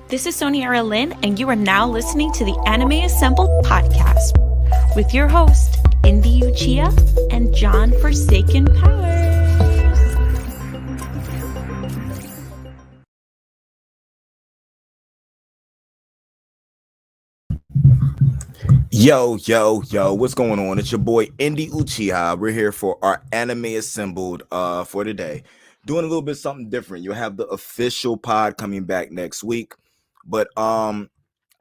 This is Soni Aralynn, and you are now listening to the Anime Assembled podcast with your host, Indy Uchiha and John Forsaken Powers. Yo, what's going on? It's your boy Indy Uchiha. We're here for our Anime Assembled for today. Doing a little bit something different. You'll have the official pod coming back next week. But I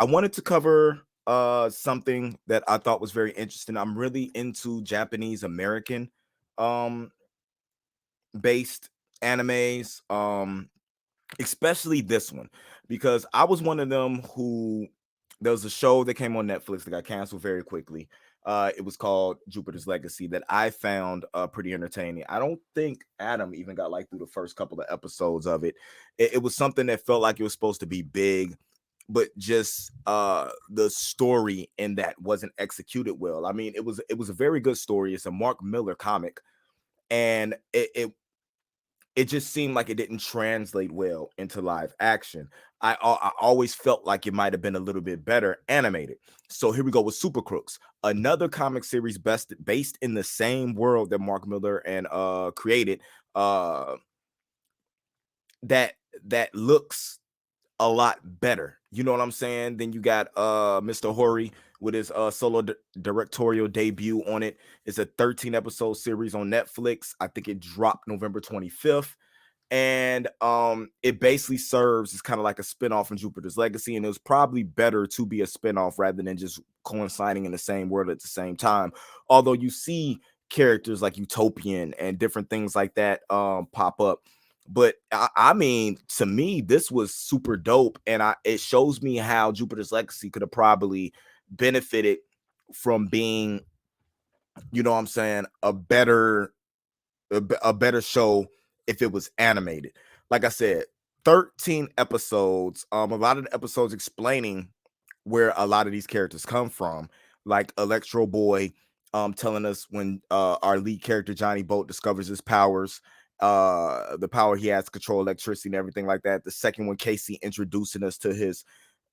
wanted to cover something that I thought was very interesting. I'm really into Japanese American based animes, especially this one, because I was one of them who there was a show that came on Netflix that got canceled very quickly. It was called Jupiter's Legacy that I found pretty entertaining. I don't think Adam even got like through the first couple of episodes of it. It was something that felt like it was supposed to be big, but just the story in that wasn't executed well. I mean, it was a very good story. It's a Mark Millar comic, and it just seemed like it didn't translate well into live action. I always felt like it might have been a little bit better animated. So here we go with Super Crooks, another comic series based in the same world that Mark Millar and created. That looks a lot better. You know what I'm saying? Then you got Mr. Hori with his solo directorial debut on it. It's a 13 episode series on Netflix. I think it dropped November 25th. And it basically serves as kind of like a spinoff from Jupiter's Legacy, and it was probably better to be a spinoff rather than just coinciding in the same world at the same time. Although you see characters like Utopian and different things like that pop up. But I mean, to me, this was super dope, and it shows me how Jupiter's Legacy could have probably benefited from being, you know what I'm saying, a better show if it was animated. Like I said, 13 episodes. A lot of the episodes explaining where a lot of these characters come from, like Electro Boy telling us when our lead character Johnny Boat discovers his powers, the power he has to control electricity and everything like that. The second one, Casey introducing us to his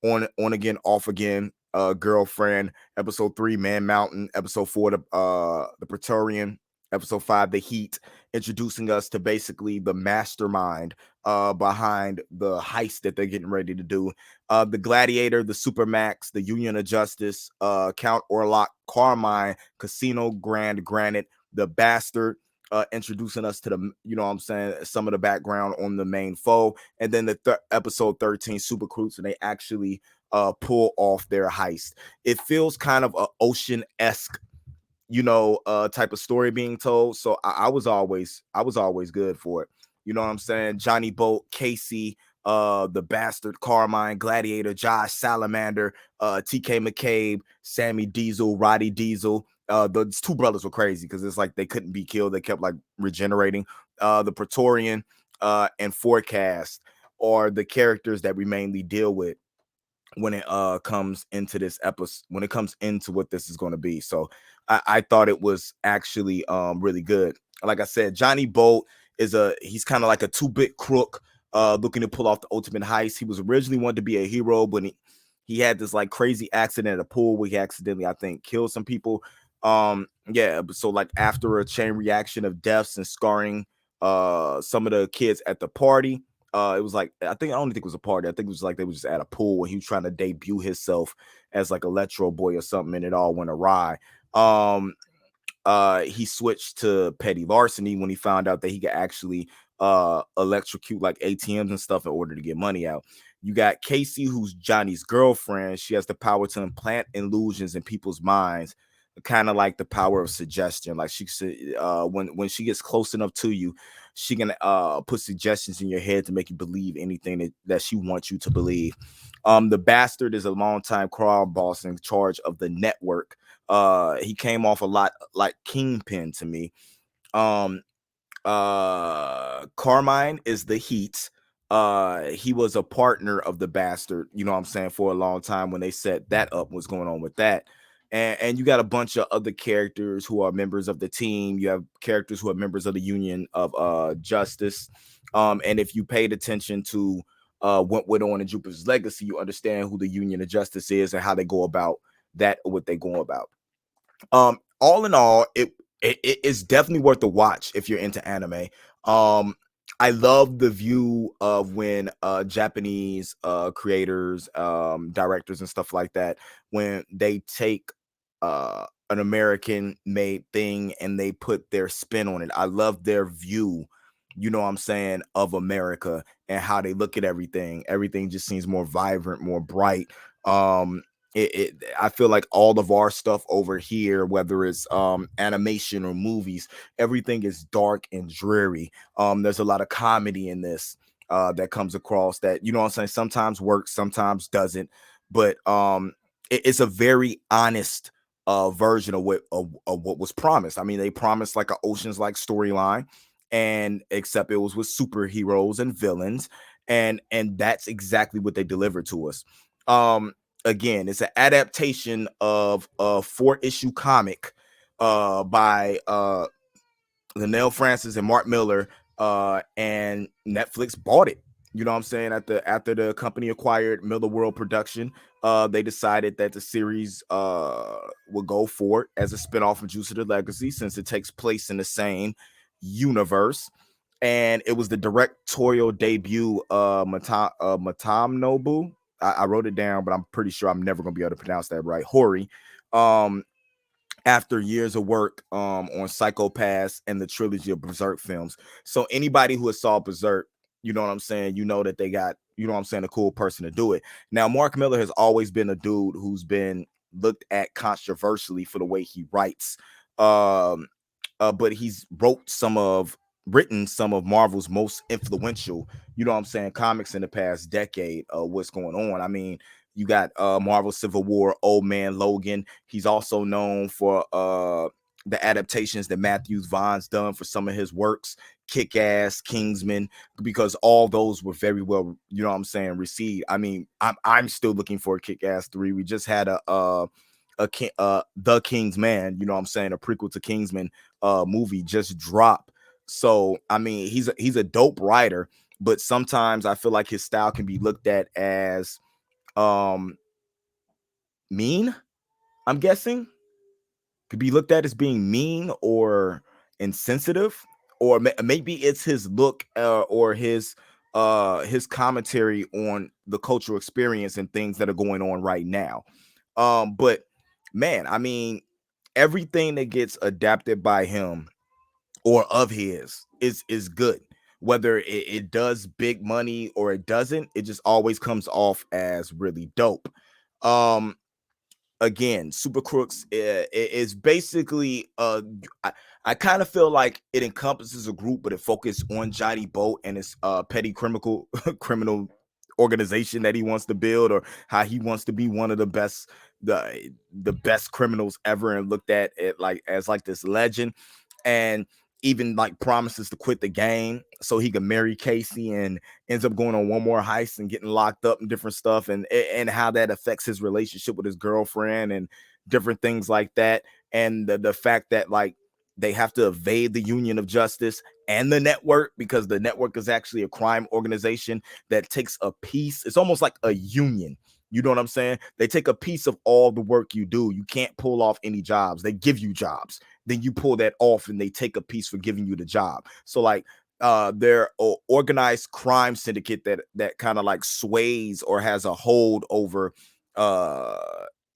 on again, off again girlfriend. Episode 3, Man Mountain. Episode 4, the Praetorian. Episode 5, The Heat, introducing us to basically the mastermind behind the heist that they're getting ready to do. The Gladiator, the Supermax, the Union of Justice, Count Orlok, Carmine, Casino Grand Granite, the Bastard, introducing us to the, you know what I'm saying, some of the background on the main foe. And then the episode 13, Super Crooks, and they actually pull off their heist. It feels kind of a Ocean-esque, you know, type of story being told. So I was always good for it. You know what I'm saying? Johnny Boat, Casey, the Bastard, Carmine, Gladiator, Josh, Salamander, TK McCabe, Sammy Diesel, Roddy Diesel. Those two brothers were crazy because it's like they couldn't be killed. They kept like regenerating. The Praetorian and Forecast are the characters that we mainly deal with when it comes into this episode, when it comes into what this is going to be. So I thought it was actually really good. Like I said, Johnny Boat he's kind of like a 2-bit crook looking to pull off the ultimate heist. He was originally wanted to be a hero, but he had this like crazy accident at a pool where he accidentally, I think, killed some people. So like after a chain reaction of deaths and scarring some of the kids at the party, it was like, I don't think it was a party. I think it was like they were just at a pool when he was trying to debut himself as like Electro Boy or something, and it all went awry. He switched to petty larceny when he found out that he could actually electrocute like ATMs and stuff in order to get money out. You got Casey, who's Johnny's girlfriend. She has the power to implant illusions in people's minds, kind of like the power of suggestion. Like she said, when she gets close enough to you, she can put suggestions in your head to make you believe anything that she wants you to believe. The Bastard is a longtime crowd boss in charge of the network. He came off a lot like Kingpin to me. Carmine is the Heat. He was a partner of the Bastard, you know what I'm saying, for a long time when they set that up, what's going on with that. And you got a bunch of other characters who are members of the team. You have characters who are members of the Union of Justice. And if you paid attention to went with on in Jupiter's Legacy, you understand who the Union of Justice is and how they go about that, or what they go about. All in all, it is definitely worth the watch if you're into anime. I love the view of when Japanese creators, directors and stuff like that, when they take an American made thing and they put their spin on it. I love their view, you know what I'm saying, of America and how they look at everything. Everything just seems more vibrant, more bright. I feel like all of our stuff over here, whether it's animation or movies, everything is dark and dreary. There's a lot of comedy in this that comes across that, you know what I'm saying, sometimes works, sometimes doesn't, but it's a very honest version of what was promised. I mean, they promised like an Ocean's like storyline, and except it was with superheroes and villains, and that's exactly what they delivered to us. Again, it's an adaptation of a 4-issue comic by Leinil Francis and Mark Millar, and Netflix bought it. You know what I'm saying? After the company acquired Miller World Production, they decided that the series would go for it as a spinoff of Juice of the Legacy, since it takes place in the same universe. And it was the directorial debut of Motonobu. I wrote it down, but I'm pretty sure I'm never gonna be able to pronounce that right. Hori. After years of work on Psycho-Pass and the trilogy of Berserk films. So anybody who has saw Berserk, you know what I'm saying, you know that they got, you know what I'm saying, a cool person to do it. Now, Mark Millar has always been a dude who's been looked at controversially for the way he writes. But he's written some of Marvel's most influential, you know what I'm saying, comics in the past decade. What's going on? I mean, you got Marvel Civil War, Old Man Logan. He's also known for the adaptations that Matthew Vaughn's done for some of his works, Kick-Ass, Kingsman, because all those were very well, you know what I'm saying, received. I mean, I'm still looking for a Kick-Ass 3. We just had The King's Man, you know what I'm saying, a prequel to Kingsman movie just dropped. So I mean, he's a dope writer, but sometimes I feel like his style can be looked at as mean. I'm guessing could be looked at as being mean or insensitive, or maybe it's his look or his commentary on the cultural experience and things that are going on right now. But man, I mean, everything that gets adapted by him or of his is good. Whether it does big money or it doesn't, it just always comes off as really dope. Again, Super Crooks is basically I kind of feel like it encompasses a group, but it focuses on Johnny Boat and his petty criminal organization that he wants to build, or how he wants to be one of the best best criminals ever, and looked at it like as like this legend, and even like promises to quit the game so he can marry Casey, and ends up going on one more heist and getting locked up and different stuff, and how that affects his relationship with his girlfriend and different things like that. And the fact that like they have to evade the Union of Justice and the network, because the network is actually a crime organization that takes a piece. It's almost like a union. You know what I'm saying? They take a piece of all the work you do. You can't pull off any jobs. They give you jobs. Then you pull that off and they take a piece for giving you the job. So like they're an organized crime syndicate that kind of like sways or has a hold over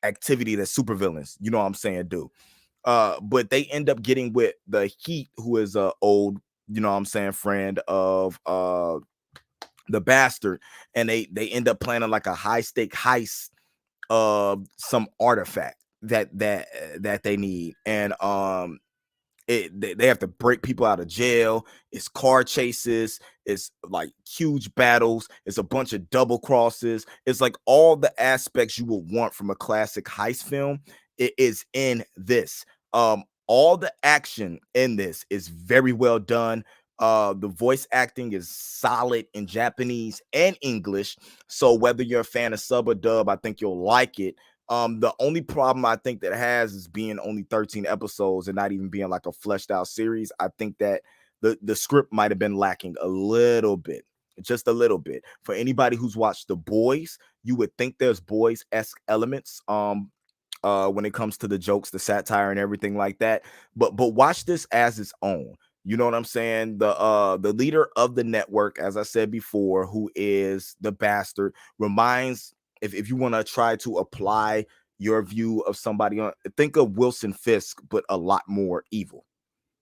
activity that supervillains, you know what I'm saying, do. But they end up getting with the Heat, who is a old, you know what I'm saying, friend of the Bastard, and they end up planning like a high stake heist of some artifact that they need. And they have to break people out of jail. It's car chases. It's like huge battles. It's a bunch of double crosses. It's like all the aspects you would want from a classic heist film. It is in this. All the action in this is very well done. The voice acting is solid in Japanese and English. So whether you're a fan of sub or dub, I think you'll like it. The only problem I think that has is being only 13 episodes and not even being like a fleshed out series. I think that the script might have been lacking a little bit. just a little bit. For anybody who's watched The Boys, you would think there's Boys-esque elements when it comes to the jokes, the satire and everything like that. But watch this as its own. You know what I'm saying? The leader of the network, as I said before, who is the bastard, reminds, if you want to try to apply your view of somebody on, think of Wilson Fisk, but a lot more evil.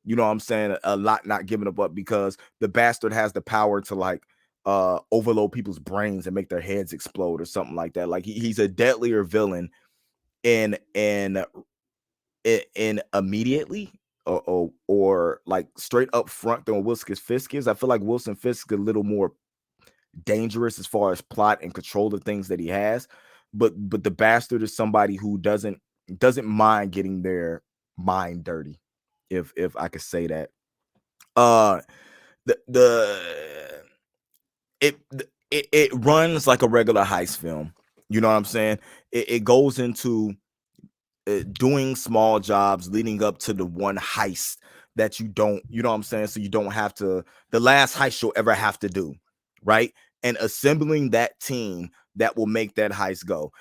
You know what I'm saying? A lot not giving up, because the bastard has the power to like overload people's brains and make their heads explode or something like that. Like he's a deadlier villain in immediately or like straight up front than Wilson Fisk is. I feel like Wilson Fisk is a little more dangerous as far as plot and control the things that he has, but the bastard is somebody who doesn't mind getting their mind dirty, if I could say that. uh the it it runs like a regular heist film. You know what I'm saying? It goes into doing small jobs leading up to the one heist that you don't, you know what I'm saying? So you don't have to, the last heist you'll ever have to do, right? And assembling that team that will make that heist go.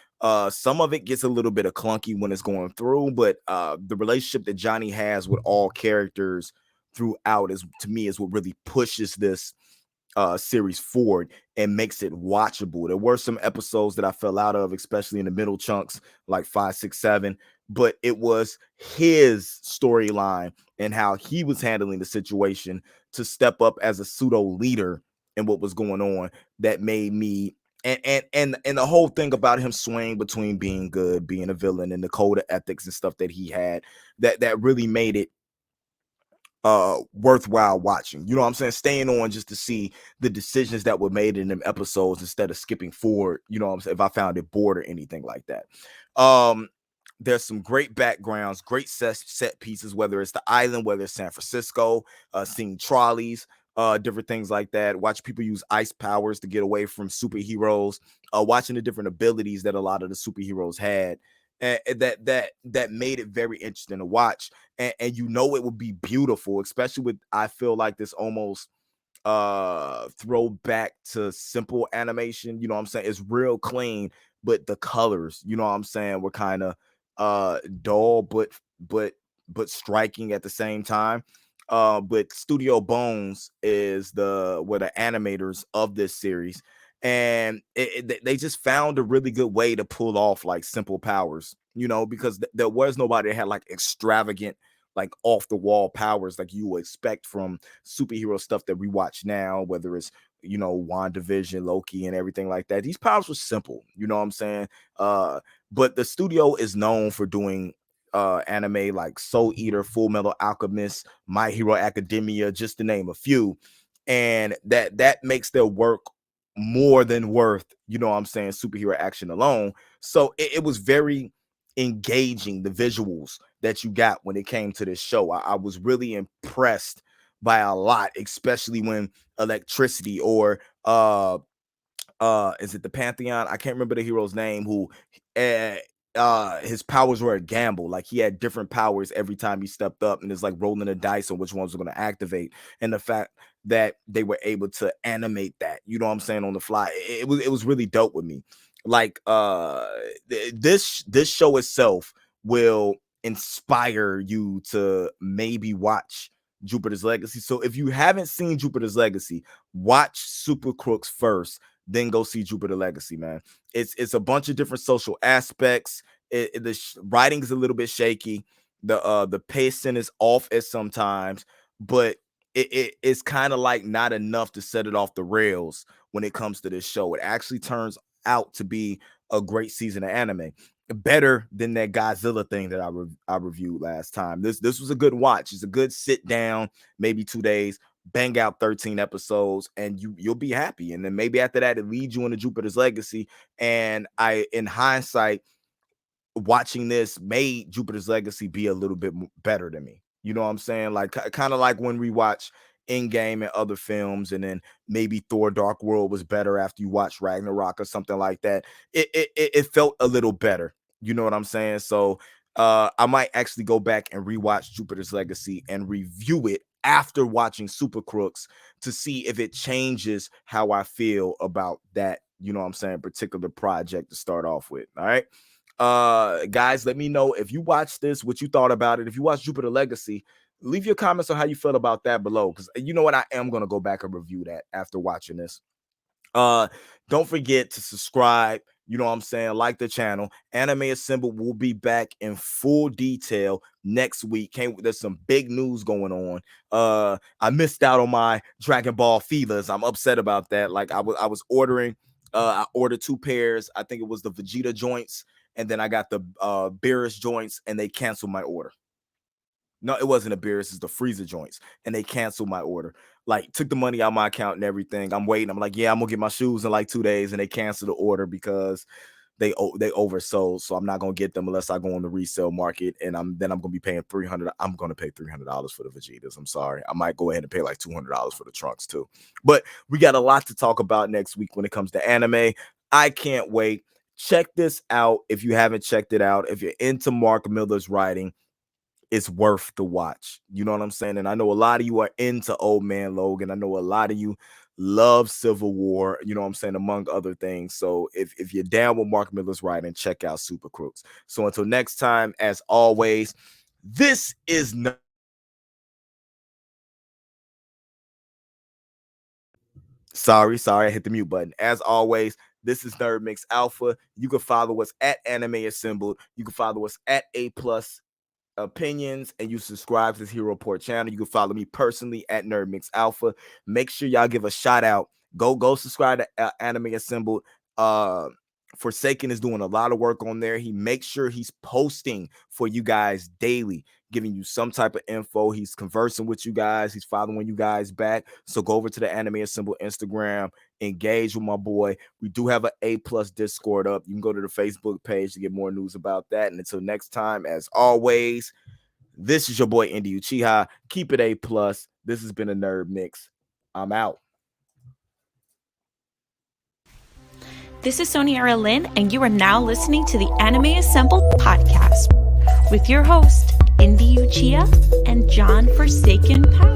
Some of it gets a little bit of clunky when it's going through, but the relationship that Johnny has with all characters throughout is, to me, is what really pushes this series forward and makes it watchable. There were some episodes that I fell out of, especially in the middle chunks, like 5, 6, 7, but it was his storyline and how he was handling the situation to step up as a pseudo leader and what was going on that made me, and the whole thing about him swaying between being good, being a villain, and the code of ethics and stuff that he had, that really made it worthwhile watching. You know what I'm saying? Staying on just to see the decisions that were made in them episodes instead of skipping forward, you know what I'm saying, if I found it bored or anything like that. There's some great backgrounds, great set pieces, whether it's the island, whether it's San Francisco, seeing trolleys, different things like that. Watch people use ice powers to get away from superheroes, watching the different abilities that a lot of the superheroes had. And that made it very interesting to watch, and you know it would be beautiful, especially with, I feel like, this almost throwback to simple animation. You know what I'm saying? It's real clean, but the colors, you know what I'm saying, were kind of dull but striking at the same time. But Studio Bones is were the animators of this series, and they just found a really good way to pull off like simple powers, you know, because there was nobody that had like extravagant, like off the wall powers like you would expect from superhero stuff that we watch now, whether it's, you know, WandaVision, Loki, and everything like that. These powers were simple, you know what I'm saying? But the studio is known for doing anime like Soul Eater, Full Metal Alchemist, My Hero Academia, just to name a few, and that makes their work more than worth, you know what I'm saying, superhero action alone. So it was very engaging, the visuals that you got when it came to this show. I was really impressed by a lot, especially when electricity, or is it the Pantheon? I can't remember the hero's name, who his powers were a gamble. Like he had different powers every time he stepped up, and it's like rolling the dice on which ones were going to activate. And the fact that they were able to animate that, you know what I'm saying, on the fly, it was really dope with me. Like this show itself will inspire you to maybe watch Jupiter's Legacy. So if you haven't seen Jupiter's Legacy, watch Super Crooks first, then go see Jupiter Legacy, man. It's a bunch of different social aspects. The writing is a little bit shaky. The pacing is off at sometimes, but it's kind of like not enough to set it off the rails when it comes to this show. It actually turns out to be a great season of anime, better than that Godzilla thing that I reviewed last time. This was a good watch. It's a good sit down, maybe 2 days, bang out 13 episodes, and you'll be happy. And then maybe after that, it leads you into Jupiter's Legacy. And in hindsight, watching this made Jupiter's Legacy be a little bit better to me. You know what I'm saying? Like kind of like when we watch Endgame and other films, and then maybe Thor: Dark World was better after you watch Ragnarok or something like that. It felt a little better. You know what I'm saying? So I might actually go back and rewatch Jupiter's Legacy and review it after watching Super Crooks to see if it changes how I feel about that, you know what I'm saying, particular project to start off with. All right. Guys, let me know if you watched this, what you thought about it. If you watched Jupiter Legacy, leave your comments on how you felt about that below, because you know what, I am going to go back and review that after watching this. Don't forget to subscribe, you know what I'm saying, like the channel. Anime Assembled will be back in full detail next week. There's some big news going on. I missed out on my Dragon Ball feelers. I'm upset about that. Like I was ordering, I ordered 2 pairs. I think it was the Vegeta joints, and then I got the Beerus joints, and they canceled my order. No, it wasn't a Beerus, it's the Frieza joints, and they canceled my order. Like, took the money out of my account and everything. I'm waiting. I'm like, yeah, I'm gonna get my shoes in like 2 days, and they canceled the order because they oversold. So I'm not gonna get them unless I go on the resale market, and I'm gonna be paying $300. I'm gonna pay $300 for the Vegetas. I'm sorry. I might go ahead and pay like $200 for the trunks too. But we got a lot to talk about next week when it comes to anime. I can't wait. Check this out if you haven't checked it out. If you're into Mark Millar's writing, it's worth the watch. You know what I'm saying? And I know a lot of you are into Old Man Logan. I know a lot of you love Civil War, you know what I'm saying, among other things. So if you're down with Mark Millar's writing, check out Super Crooks. So until next time, as always, this is not Sorry, I hit the mute button. As always, this is Nerd Mix Alpha. You can follow us at Anime Assembled. You can follow us at A+ Opinions, and you subscribe to this Hero Report channel. You can follow me personally at Nerd Mix Alpha. Make sure y'all give a shout out. Go subscribe to Anime Assembled. Forsaken is doing a lot of work on there. He makes sure he's posting for you guys daily, giving you some type of info. He's conversing with you guys. He's following you guys back. So go over to the Anime Assembled Instagram, engage with my boy. We do have an A+ Discord up. You can go to the Facebook page to get more news about that. And until next time, as always, this is your boy Indy Uchiha. Keep it A+. This has been a Nerd Mix. I'm out. This is Soni Aralynn, and you are now listening to the Anime Assembled podcast with your host, Indy Uchiha and John Forsaken Power.